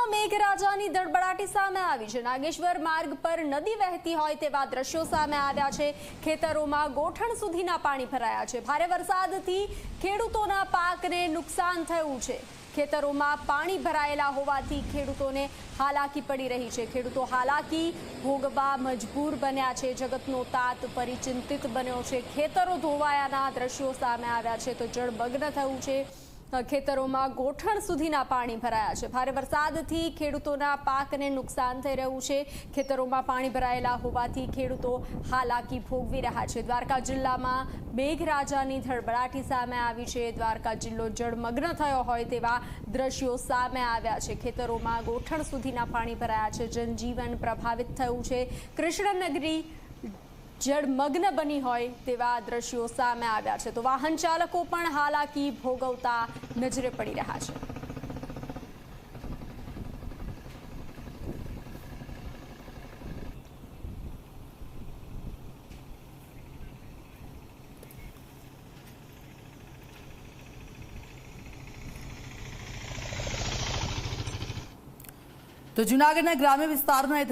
જિલ્લામાં મેઘરાજાની દળબડાટી સામે આવી છે। નાગેશ્વર માર્ગ પર નદી વહેતી હોય તેવા દ્રશ્યો સામે આવ્યા છે। ખેતરોમાં ગોઠણ સુધીના પાણી ભરાયા છે। ભારે વરસાદથી ખેડૂતોના પાકને નુકસાન થયું છે। ખેતરોમાં પાણી ભરાયેલા હોવાથી ખેડૂતોને હાલાકી પડી રહી છે। ખેડૂતો હાલાકી ભોગવવા મજબૂર બન્યા છે। જગતનો તાત પરિચિંતિત બન્યો છે। ખેતરો ધોવાયાના દ્રશ્યો સામે આવ્યા છે તો જળમગ્ન થયું છે। ખેતરોમાં ગોઠણ સુધીના પાણી ભરાયા છે। ભારે વરસાદથી ખેડૂતોના પાકને નુકસાન થઈ રહ્યું છે। ખેતરોમાં પાણી ભરાયેલા હોવાથી ખેડૂતો હાલાકી ભોગવી રહ્યા છે। દ્વારકા જિલ્લામાં મેઘરાજાની ધડબડાટી સામે આવી છે। દ્વારકા જિલ્લો જળમગ્ન થયો હોય તેવા દ્રશ્યો સામે આવ્યા છે। ખેતરોમાં ગોઠણ સુધીના પાણી ભરાયા છે। જનજીવન પ્રભાવિત થયું છે। કૃષ્ણનગરી જળમગ્ન બની હોય તેવા દ્રશ્યો સામે આવ્યા છે તો વાહન ચાલકો પણ હાલાકી ભોગવતા નજરે પડી રહ્યા છે। તો જૂનાગઢના ગ્રામ્ય વિસ્તારના